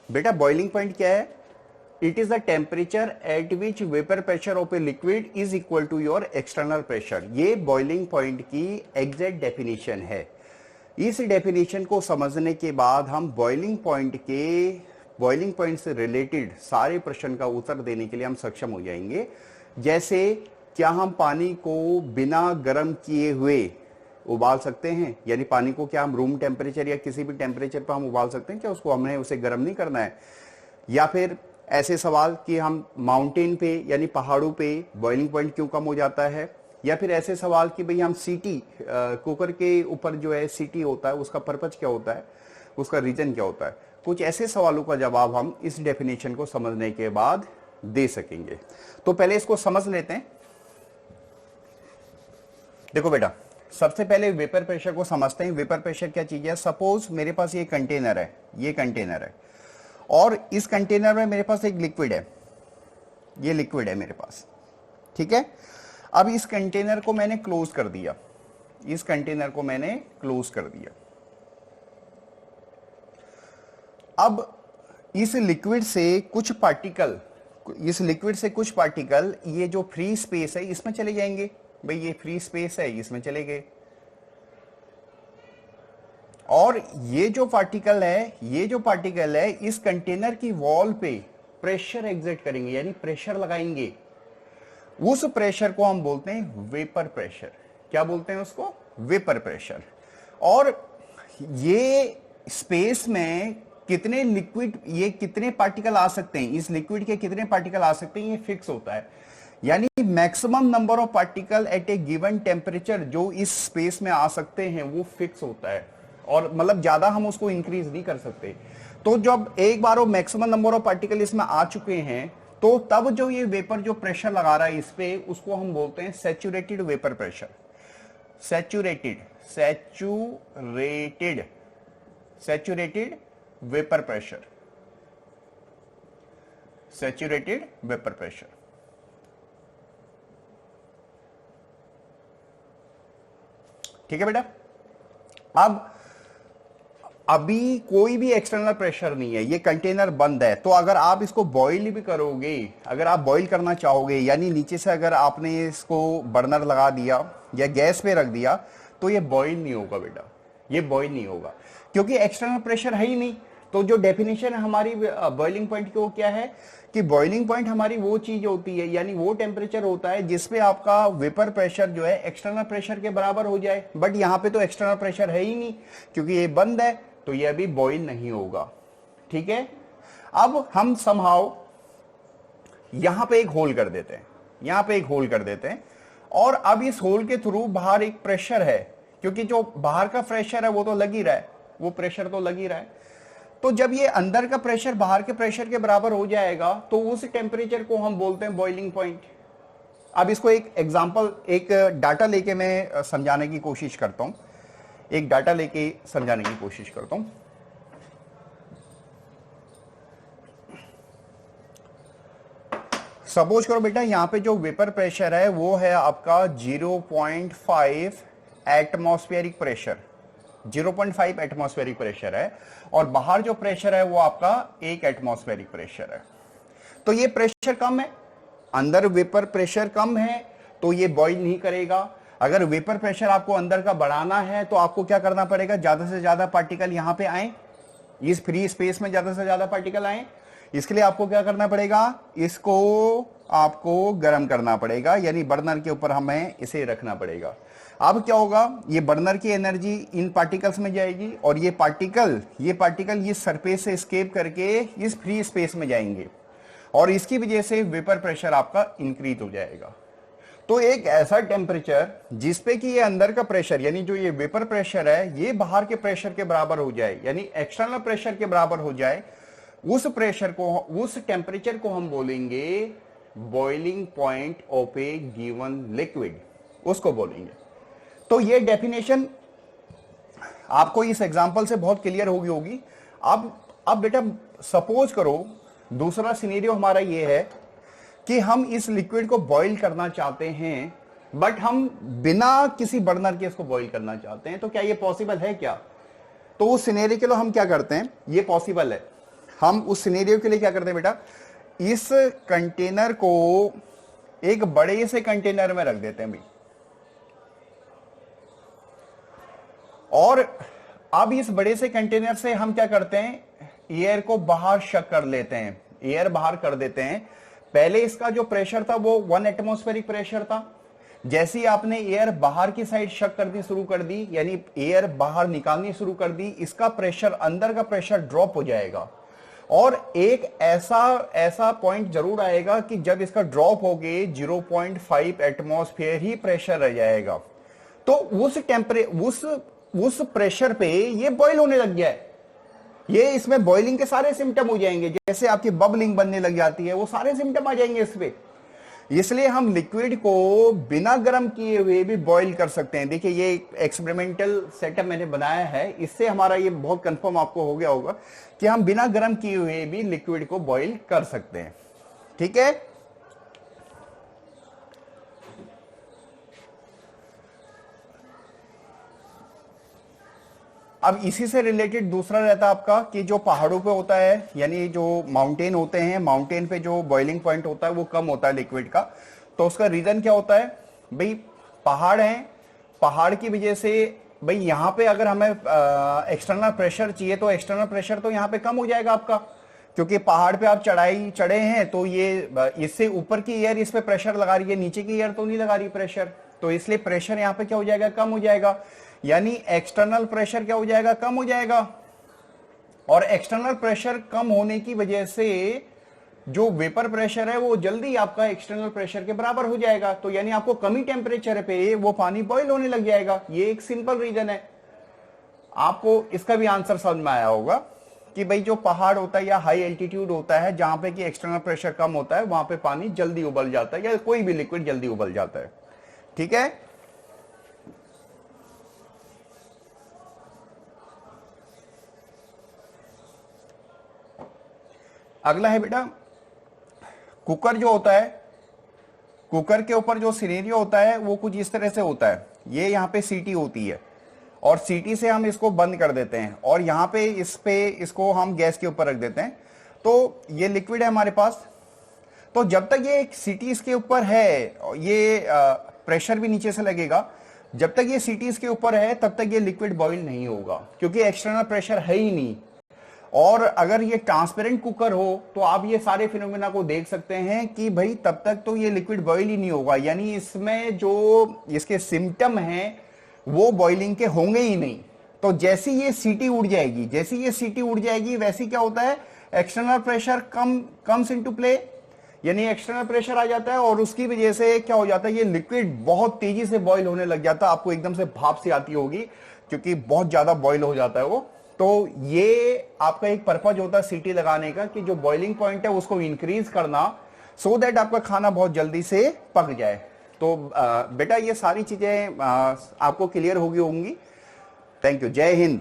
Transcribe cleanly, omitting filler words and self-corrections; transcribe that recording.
बेटा boiling point क्या है? It is the temperature at which vapour pressure of a liquid is equal to your external pressure. ये boiling point की exact definition है। इस definition को समझने के बाद हम बॉइलिंग पॉइंट से रिलेटेड सारे प्रश्न का उत्तर देने के लिए हम सक्षम हो जाएंगे। जैसे क्या हम पानी को बिना गर्म किए हुए उबाल सकते हैं? यानी पानी को क्या हम रूम टेम्परेचर या किसी भी टेम्परेचर पर हम उबाल सकते हैं? क्या उसको हमने उसे गर्म नहीं करना है? या फिर ऐसे सवाल कि हम माउंटेन पे यानी पहाड़ों पे बॉइलिंग पॉइंट क्यों कम हो जाता है? या फिर ऐसे सवाल कि भाई हम सीटी कुकर के ऊपर जो है सीटी होता है उसका पर्पज क्या होता है, उसका रीजन क्या होता है? कुछ ऐसे सवालों का जवाब हम इस डेफिनेशन को समझने के बाद दे सकेंगे। तो पहले इसको समझ लेते हैं। देखो बेटा, सबसे पहले वेपर प्रेशर को समझते हैं। वेपर प्रेशर क्या चीज है? सपोज मेरे पास ये कंटेनर है, ये कंटेनर है, और इस कंटेनर में मेरे पास एक लिक्विड है, ये लिक्विड है मेरे पास, ठीक है। अब इस कंटेनर को मैंने क्लोज कर दिया, इस कंटेनर को मैंने क्लोज कर दिया। अब इस लिक्विड से कुछ पार्टिकल, ये जो फ्री स्पेस है इसमें चले जाएंगे। भाई ये फ्री स्पेस है, इसमें चले गए। और ये जो पार्टिकल है इस कंटेनर की वॉल पे प्रेशर एग्जर्ट करेंगे, यानी प्रेशर लगाएंगे। उस प्रेशर को हम बोलते हैं वेपर प्रेशर। क्या बोलते हैं उसको? Vapour pressure. और ये स्पेस में कितने पार्टिकल आ सकते हैं, इस लिक्विड के कितने पार्टिकल आ सकते हैं, ये फिक्स होता है। यानी maximum number of particle at A given temperature जो इस स्पेस में आ सकते हैं वो फिक्स होता है, और मतलब ज्यादा हम उसको इंक्रीज नहीं कर सकते। तो जब एक बार वो मैक्सिमम नंबर ऑफ पार्टिकल इसमें आ चुके हैं, तो तब जो ये वेपर जो प्रेशर लगा रहा है इस पे, उसको हम बोलते हैं saturated vapour pressure. Saturated vapour pressure, saturated vapour pressure. ठीक है बेटा। अब अभी कोई भी एक्सटर्नल प्रेशर नहीं है, ये कंटेनर बंद है। तो अगर आप इसको बॉईल भी करोगे, अगर आप बॉईल करना चाहोगे, यानी नीचे से अगर आपने इसको बर्नर लगा दिया या गैस पे रख दिया, तो ये बॉईल नहीं होगा बेटा, ये बॉईल नहीं होगा, क्योंकि एक्सटर्नल प्रेशर है ही नहीं। तो जो डेफिनेशन है हमारी बॉइलिंग पॉइंट की वो क्या है कि बॉइलिंग पॉइंट हमारी वो चीज होती है, यानी वो टेम्परेचर होता है जिसपे आपका वेपर प्रेशर जो है एक्सटर्नल प्रेशर के बराबर हो जाए। बट यहाँ पे तो एक्सटर्नल प्रेशर है ही नहीं, क्योंकि ये बंद है, तो ये अभी बॉइल नहीं होगा। ठीक है। अब हम समहाउ यहां पे एक होल कर देते हैं, यहां पे एक होल कर देते हैं, और अब इस होल के थ्रू बाहर एक प्रेशर है, क्योंकि जो बाहर का प्रेशर है वो तो लग ही रहा है, वो प्रेशर तो लग ही रहा है। तो जब ये अंदर का प्रेशर बाहर के प्रेशर के बराबर हो जाएगा, तो उस टेम्परेचर को हम बोलते हैं बॉइलिंग पॉइंट। अब इसको एक एग्जांपल, एक डाटा लेके मैं समझाने की कोशिश करता हूं, एक डाटा लेके समझाने की कोशिश करता हूं। सपोज करो बेटा, यहां पे जो वेपर प्रेशर है वो है आपका 0.5 एटमॉस्फेरिक प्रेशर, 0.5 एटमॉस्फेरिक प्रेशर है, और बाहर जो प्रेशर है वो आपका 1 एटमॉस्फेरिक प्रेशर है। तो ये प्रेशर कम है, अंदर वेपर प्रेशर कम है, तो ये बॉइल नहीं करेगा। अगर वेपर प्रेशर आपको अंदर का बढ़ाना है तो आपको क्या करना पड़ेगा, ज्यादा से ज्यादा पार्टिकल यहां पे आए, इस फ्री स्पेस में ज्यादा से ज्यादा पार्टिकल आए। इसके लिए आपको क्या करना पड़ेगा, इसको आपको गर्म करना पड़ेगा, यानी बर्नर के ऊपर हमें इसे रखना पड़ेगा। अब क्या होगा, ये बर्नर की एनर्जी इन पार्टिकल्स में जाएगी, और ये पार्टिकल ये सरफेस से एस्केप करके इस फ्री स्पेस में जाएंगे, और इसकी वजह से वेपर प्रेशर आपका इंक्रीज हो जाएगा। तो एक ऐसा टेम्परेचर जिसपे कि ये अंदर का प्रेशर, यानी जो ये वेपर प्रेशर है, ये बाहर के प्रेशर के बराबर हो जाए, यानी एक्सटर्नल प्रेशर के बराबर हो जाए, उस प्रेशर को, उस टेम्परेचर को हम बोलेंगे boiling point of A given liquid, उसको बोलेंगे। तो ये डेफिनेशन आपको इस एग्जांपल से बहुत क्लियर होगी। अब बेटा सपोज करो, दूसरा सिनेरियो हमारा ये है कि हम इस लिक्विड को बॉईल करना चाहते हैं, बट हम बिना किसी बर्नर के इसको बॉईल करना चाहते हैं। तो क्या ये पॉसिबल है क्या? तो उस सिनेरियो के लिए हम क्या करते हैं, ये पॉसिबल है। हम उस सिनेरियो के लिए क्या करते हैं बेटा, इस कंटेनर को एक बड़े से कंटेनर में रख देते हैं भाई, और अब इस बड़े से कंटेनर से हम क्या करते हैं, एयर को बाहर शक कर लेते हैं, एयर बाहर कर देते हैं। पहले इसका जो प्रेशर था वो 1 एटमॉस्फेरिक प्रेशर था। जैसे ही आपने एयर बाहर की साइड शक करनी शुरू कर दी, यानी एयर बाहर निकालनी शुरू कर दी, इसका प्रेशर, अंदर का प्रेशर ड्रॉप हो जाएगा। और एक ऐसा पॉइंट जरूर आएगा कि जब इसका ड्रॉप हो गए 0.5 एटमॉस्फेयर ही प्रेशर रह जाएगा। तो उस प्रेशर पे ये बॉयल होने लग गया है, ये इसमें बॉइलिंग के सारे सिम्टम हो जाएंगे, जैसे आपकी बबलिंग बनने लग जाती है, वो सारे सिम्टम आ जाएंगे इस पे। इसलिए हम लिक्विड को बिना गर्म किए हुए भी बॉईल कर सकते हैं। देखिए ये एक्सपेरिमेंटल सेटअप मैंने बनाया है, इससे हमारा ये बहुत कंफर्म आपको हो गया होगा कि हम बिना गर्म किए हुए भी लिक्विड को बॉईल कर सकते हैं। ठीक है, अब इसी से रिलेटेड दूसरा रहता आपका कि जो पहाड़ों पे होता है, यानी जो माउंटेन होते हैं, माउंटेन पे जो बॉइलिंग पॉइंट होता है वो कम होता है लिक्विड का। तो उसका रीजन क्या होता है भाई, पहाड़ हैं, पहाड़ की वजह से भाई यहाँ पे अगर हमें एक्सटर्नल प्रेशर चाहिए तो एक्सटर्नल प्रेशर तो यहाँ पे कम हो जाएगा आपका, क्योंकि पहाड़ पे आप चढ़े हैं, तो ये इससे ऊपर की एयर इस पे प्रेशर लगा रही है, नीचे की एयर तो नहीं लगा रही प्रेशर, तो इसलिए प्रेशर यहाँ पे क्या हो जाएगा, कम हो जाएगा। यानी एक्सटर्नल प्रेशर क्या हो जाएगा, कम हो जाएगा। और एक्सटर्नल प्रेशर कम होने की वजह से जो वेपर प्रेशर है वो जल्दी आपका एक्सटर्नल प्रेशर के बराबर हो जाएगा। तो यानी आपको कमी टेम्परेचर पे वो पानी बॉईल होने लग जाएगा। ये एक सिंपल रीजन है। आपको इसका भी आंसर समझ में आया होगा कि भाई जो पहाड़ होता है या हाई एल्टीट्यूड होता है जहां पे कि एक्सटर्नल प्रेशर कम होता है, वहां पे पानी जल्दी उबल जाता है, या कोई भी लिक्विड जल्दी उबल जाता है। ठीक है, अगला है बेटा कुकर जो होता है, कुकर के ऊपर जो सिनेरियो होता है वो कुछ इस तरह से होता है। ये यहाँ पे सीटी होती है और सीटी से हम इसको बंद कर देते हैं और यहाँ पे इसको हम गैस के ऊपर रख देते हैं। तो ये लिक्विड है हमारे पास। तो जब तक ये सीटी इसके ऊपर है, ये प्रेशर भी नीचे से लगेगा, जब तक ये सीटी इसके ऊपर है तब तक ये लिक्विड बॉईल नहीं होगा, क्योंकि एक्सटर्नल प्रेशर है ही नहीं। और अगर ये ट्रांसपेरेंट कुकर हो तो आप ये सारे फिनोमेना को देख सकते हैं कि भाई तब तक तो ये लिक्विड बॉईल ही नहीं होगा, यानी इसमें जो इसके सिम्टम हैं वो बॉइलिंग के होंगे ही नहीं। तो जैसी ये सीटी उड़ जाएगी, वैसे क्या होता है, external pressure comes into play, यानी एक्सटर्नल प्रेशर आ जाता है और उसकी वजह से क्या हो जाता है, ये लिक्विड बहुत तेजी से बॉईल होने लग जाता है। आपको एकदम से भाप सी आती होगी क्योंकि बहुत ज्यादा बॉईल हो जाता है वो। तो ये आपका एक पर्पज होता है सीटी लगाने का कि जो बॉइलिंग पॉइंट है उसको इंक्रीज करना, सो दैट आपका खाना बहुत जल्दी से पक जाए। तो बेटा ये सारी चीजें आपको क्लियर होगी होंगी। थैंक यू, जय हिंद।